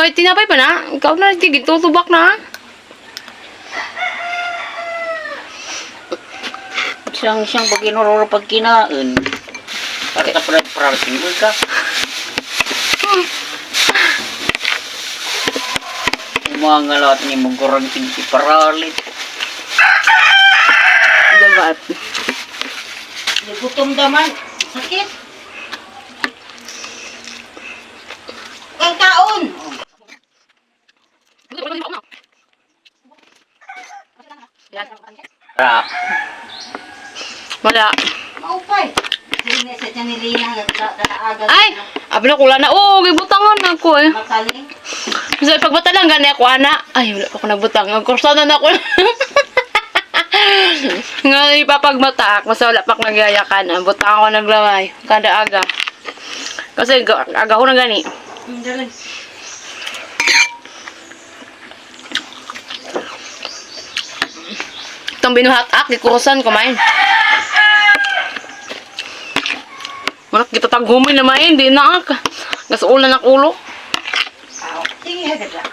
may tinapay pa na. Ikaw na tutubak na. Siyang pag inururo pag kinain. Pati ka para single ka. Mga lahat ni mong kurang tingsi paralit. Dagat. Gutom daman. Sakit. Kang kaon. Rap. Wala. Maupay. Sine sa chanilina agad. Ay! Abi na kula na. Oo, gibutangan ako eh. Makaling. So, pagbata lang gani ako, ana. Ay, wala pa ako nagbutang. Kursanan ako. Nga ipapagmata ako. Basta wala pa ako nagyayakan. Butang ako naglamay. Kada aga. Kasi aga ko na gani. Dalag. Itong binuhatak, dikurusan kumain. Manak kita taghumin na main, di na ka. Gasuulan ng ulo. Sige, agad lang.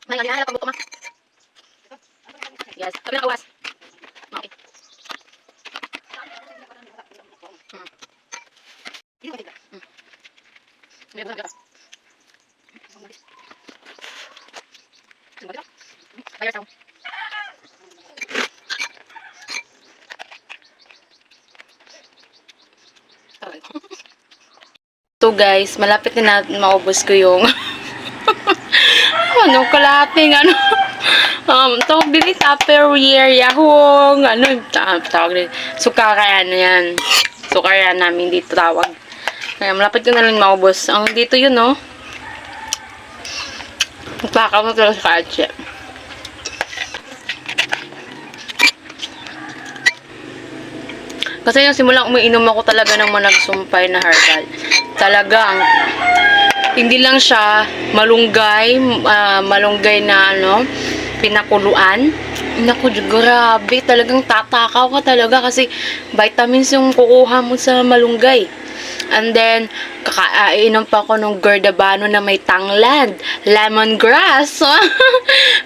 May nalihala pag buto ma. Yes, kami nakawas. Okay. Bayar tayo. So guys, malapit na natin maubos ko yung ano, kalahating tawag din Tupperware, Yahoo, tawag din, sukarayan yan. Sukarayan namin dito tawag. Kaya malapit ko na lang maubos. Ang dito yun, no? Magpakaw na talaga sa kachet. Kasi yung simulang umiinom ako talaga ng managsumpay na herbal. Talagang, hindi lang siya malunggay, malunggay na pinakuluan. Naku, grabe, talagang tatakaw ka talaga kasi vitamins yung kukuha mo sa malunggay. And then, kakainom pa ako ng gordabano na may tanglad, lemongrass.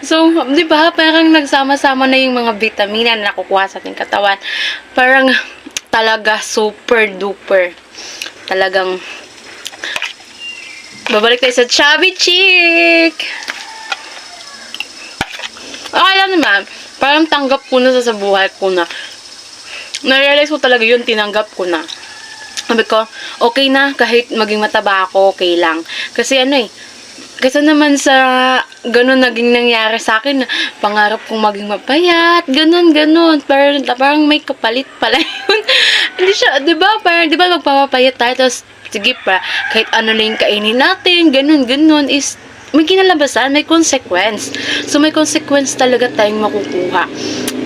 So, di ba, parang nagsama-sama na yung mga vitamina na nakukuha sa ating katawan. Parang, talaga super duper. Talagang, babalik tayo sa chubby chick. Okay lang naman. Parang tanggap ko na sa buhay ko na. Na-realize ko talaga yun, tinanggap ko na. Sabi ko, okay na, kahit maging mataba ako, okay lang. Kasi kasi naman sa ganun naging nangyari sa akin, pangarap kong maging mapayat, ganun. Parang may kapalit pala yun. Hindi siya, di ba magpapapayat tayo, tapos sige pa, kahit ano na yung kainin natin, ganun, is may kinalabasan, may consequence. So, may consequence talaga tayong makukuha.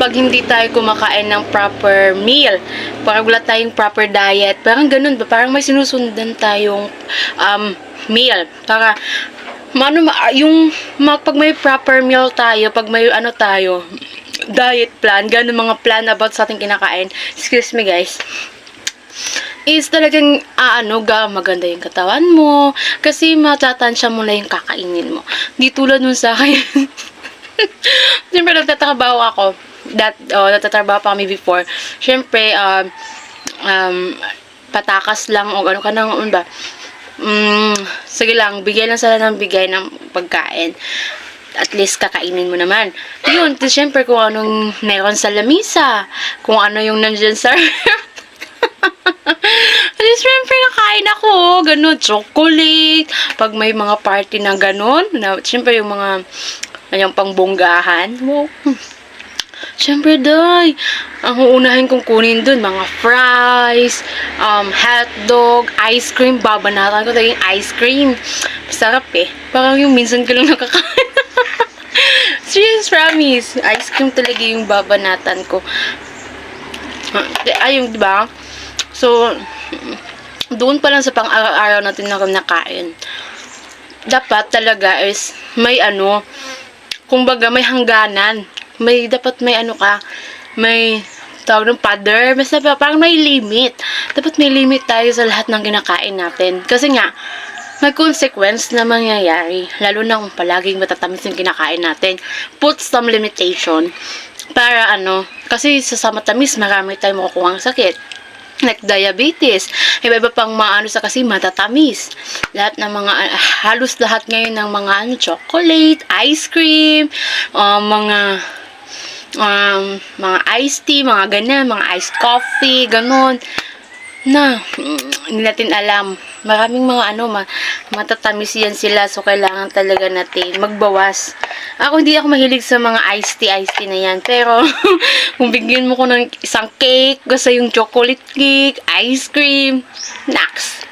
Pag hindi tayo kumakain ng proper meal, parang wala tayong proper diet, parang ganun ba? Parang may sinusundan tayong meal. Para, pag may proper meal tayo, pag may diet plan, ganun mga plan about sa ating kinakain, excuse me guys, is talagang maganda yung katawan mo kasi matatansya mo na yung kakainin mo. Di tulad nun sa akin. Siyempre nagtatrabaho ako. Nagtatrabaho pa kami before. Siyempre patakas lang o ano ka nang ba. Sige lang, bigay lang sila ng bigay ng pagkain. At least kakainin mo naman. Yun, siyempre kung anong meron sa lamisa, kung ano yung nandyan sa siyempre nakain ako, ganun, chocolate, pag may mga party na ganun, siyempre yung mga pangbonggahan, siyempre day, ang uunahin kong kunin dun, mga fries, hotdog, ice cream, babanatan ko tayong ice cream, sarap parang yung minsan ko lang nakakain. Serious, promise, ice cream talaga yung babanatan ko. Ayun, diba? So, doon pa lang sa pang-araw-araw natin na nakain. Dapat talaga is may kumbaga may hangganan. Dapat may may tawag ng pader, basta parang may limit. Dapat may limit tayo sa lahat ng kinakain natin. Kasi nga, may consequence na mangyayari. Lalo na kung palaging matatamis yung kinakain natin. Put some limitation. Para kasi sa matamis, marami tayong makukuha sakit. Like diabetes, iba-iba pang sa kasi matatamis. Lahat ng mga, halos lahat ngayon ng mga chocolate, ice cream, mga iced tea, mga ganyan, mga iced coffee, ganon. Hindi natin alam. Maraming mga matatamis yan sila. So, kailangan talaga natin magbawas. Hindi ako mahilig sa mga iced tea na yan. Pero, kung bigyan mo ko ng isang cake, gusto yung chocolate cake, ice cream, naks.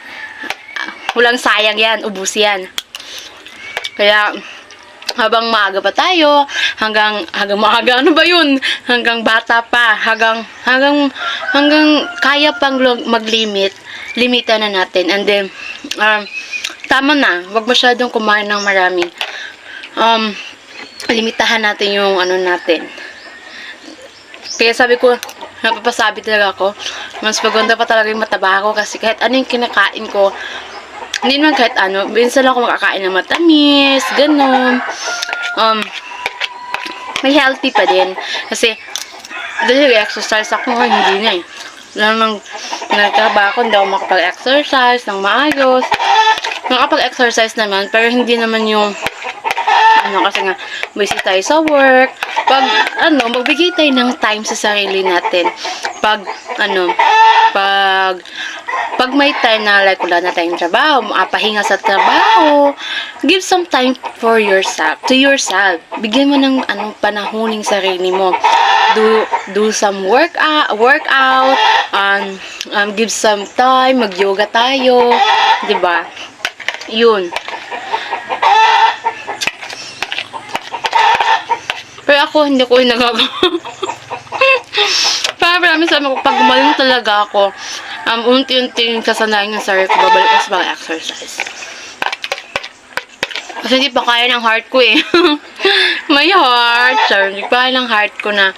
Walang sayang yan. Ubus yan. Kaya, habang maaga pa tayo, hanggang maaga, hanggang bata pa, hanggang kaya pang limitan na natin. And then, tama na, wag masyadong kumain ng marami. Limitahan natin yung natin. Kaya sabi ko, napapasabi talaga ako, mas maganda pa talaga yung mataba ako kasi kahit ano yung kinakain ko, hindi naman kahit minsan lang ako makakain ng matamis, ganun. May healthy pa din. Kasi, dahil exercise ako, hindi na eh. Nang nagtrabaho, hindi ako makapag-exercise ng maayos. Makapag-exercise naman, pero hindi naman yung kasi nga, busy tayo sa work. Pag, magbigay tayo ng time sa sarili natin. Pag may time na like wala na tayong trabaho, pahinga sa trabaho, give some time for yourself, to yourself. Bigyan mo ng panahoning sarili mo. Do some workout, give some time, mag-yoga tayo, 'di ba? 'Yun. Pero ako, hindi ko nagagawa. Parang sa pag gumaling talaga ako, unti-unti kasanayan ng sarili ko, babalik ko sa mga exercise. Kasi hindi pa kaya ng heart ko eh. May heart. Hindi pa kaya ng heart ko na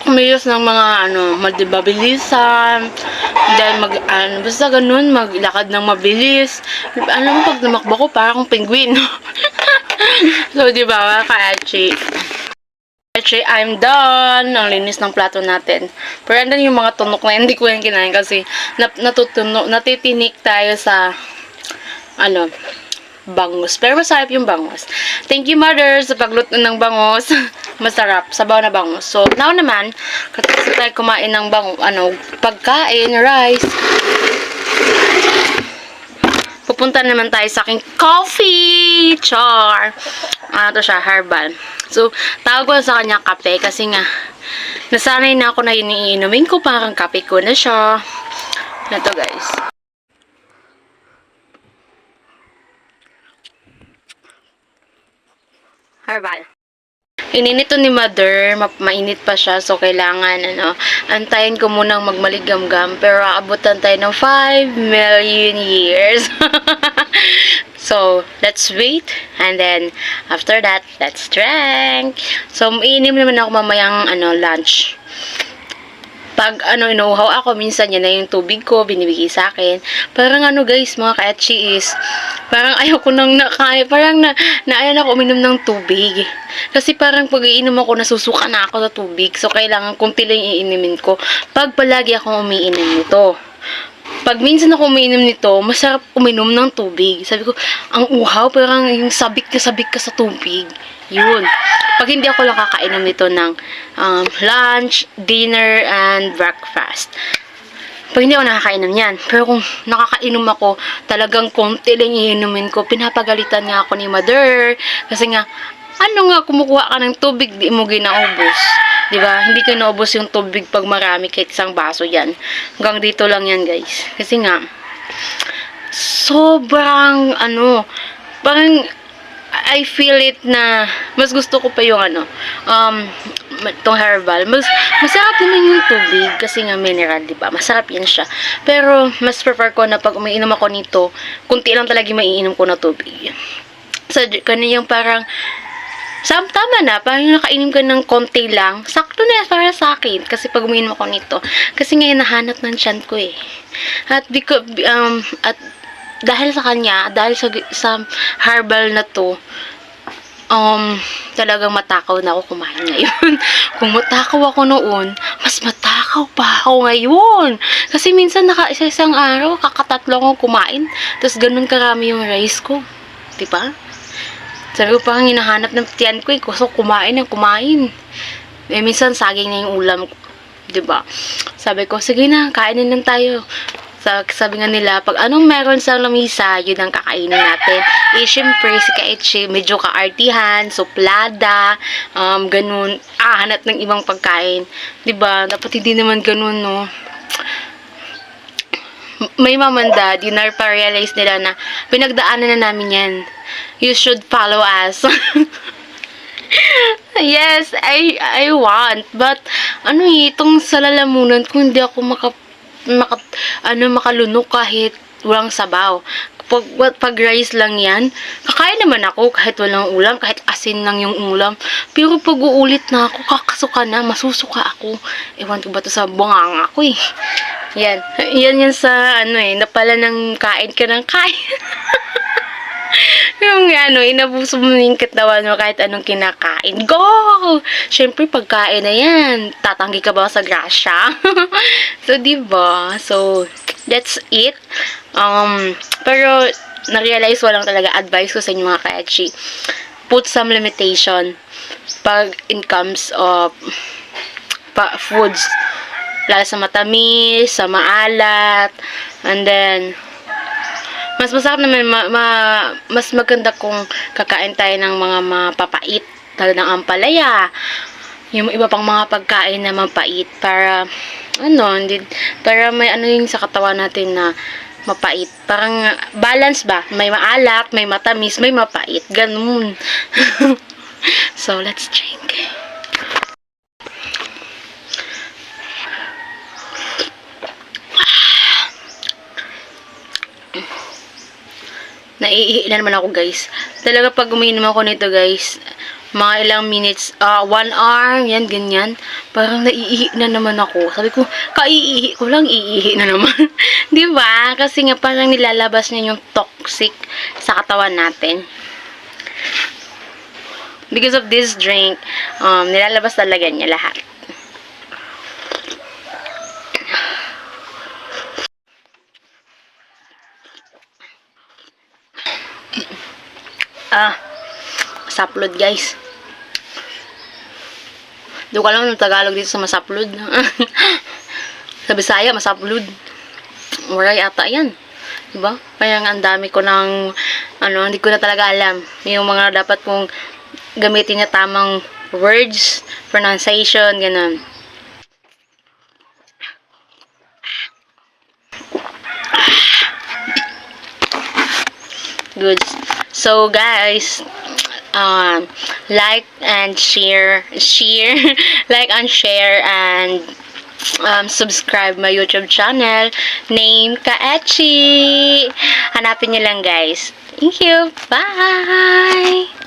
umilos ng mga madibabilisan. Dahil basta ganun, maglakad ng mabilis. Alam mo, pag namakbo ko, parang penguin. So, di ba, Kaachi? Actually, I'm done. Ang linis ng plato natin. Pero andan yung mga tunok na hindi ko yan kinain kasi natitinik tayo sa bangus. Pero masarap yung bangus. Thank you, Mother, sa pagluto ng bangus. Masarap. Sabaw na bangus. So, now naman, katapos tayo kumain ng pagkain, rice. Pupunta naman tayo sa aking coffee char. Ito siya, herbal. So, tawag ko sa kanya kape kasi nga, nasanay na ako na iniinumin ko, parang kape ko na siya. Ito guys. Herbal. Ininito ni Mother, mainit pa siya, so kailangan, antayin ko munang magmaligamgam, pero aabutan tayo ng 5 million years. So, let's wait, and then, after that, let's drink. So, iinom naman ako mamayang, lunch. Pag, inuuhaw ako, minsan yan na yung tubig ko, binibigay sa akin. Parang, guys, mga ka-etchi is, parang ayaw ko nang parang naayan ako uminom ng tubig. Kasi parang pag iinom ako, nasusuka na ako sa tubig. So, kailangan kunti lang iinimin ko. Pag palagi akong umiinom nito. Pag minsan ako umiinom nito, masarap uminom ng tubig. Sabi ko, ang uhaw, parang yung sabik ka sa tubig. Yun. Pag hindi ako lang kakainom nito ng lunch, dinner, and breakfast. Pag hindi ako nakakainom yan. Pero kung nakakainom ako, talagang konti lang iinumin ko. Pinapagalitan nga ako ni Mother. Kasi nga, kumukuha ka ng tubig, di mo ginaubos. Diba? Hindi ko naubos yung tubig pag marami kahit isang baso yan. Hanggang dito lang yan, guys. Kasi nga, sobrang, parang, I feel it na, mas gusto ko pa yung, itong herbal. Masarap naman yung tubig, kasi nga mineral, diba? Masarap yan siya. Pero, mas prefer ko na pag umiinom ako nito, kunti lang talaga maiinom ko na tubig. So, kaniyang parang, Tama na, parang nakainom ka ng konti lang, sakto na para sa akin. Kasi pag uminom ako nito, kasi ngayon nahanap ng tiyan ko eh. At at dahil sa kanya, dahil sa herbal na to, talagang matakaw na ako kumain ngayon. Kung matakaw ako noon, mas matakaw pa ako ngayon. Kasi minsan isang araw, kakatatlo akong kumain, tapos ganun karami yung rice ko. Diba? Sabi ko parang hinahanap ng tiyan ko eh, gusto kumain ng kumain. Eh, minsan saging na yung ulam ko. Diba? Sabi ko, sige na, kainin lang tayo. Sabi nga nila, pag anong meron sa lamisa, yun ang kakainin natin. Eh, syempre, si Kaechi, medyo kaartihan, suplada, ganun, hanap ng ibang pagkain. Diba? Dapat hindi naman ganun, no? May mom and dad, yun na-realize nila na pinagdaanan na namin yan. You should follow us. Yes, I want. But, itong sa lalamunan, kung hindi ako makalunok kahit walang sabaw. Pag rice lang yan, kakain naman ako kahit walang ulam, kahit asin lang yung ulam. Pero pag uulit na ako, kakasuka na, masusuka ako. Ewan ko ba to sa bunganga ko eh. Yan sa napala ng kain ka ng kain. Yung inabuso mo yung katawan mo kahit anong kinakain. Go! Siyempre, pagkain na yan. Tatanggi ka ba sa grasya? So, diba? So, that's it. Pero, na-realize walang talaga advice ko sa inyo mga Kaechi. Put some limitation pag in comes of foods. Lalo sa matamis, sa maalat, and then, mas masarap naman, mas maganda kung kakain tayo ng mga mapapait, lalo ng ampalaya, yung iba pang mga pagkain na mapait, para, para may yung sa katawan natin na mapait. Parang, balance ba? May maalat, may matamis, may mapait. Ganun. So, let's drink. Naiihi na naman ako, guys. Talaga pag umiinom ako nito, guys, mga ilang minutes, 1 hour, yan, ganyan. Parang naiihi na naman ako. Sabi ko, kaiihi ko lang, iihi na naman. Diba? Kasi nga parang nilalabas niya yung toxic sa katawan natin. Because of this drink, nilalabas talaga niya lahat. Masaplod, guys. Doon ka lang ng Tagalog dito sa masaplod. Sa Bisaya, masaplod. Waray ata yan. Diba? Kaya ang dami ko ng, hindi ko na talaga alam. Yung mga dapat kong gamitin na tamang words, pronunciation, ganun. Good. So, guys, like and share, like and share, and subscribe my YouTube channel, name Kaechi. Hanapin nyo lang, guys. Thank you. Bye!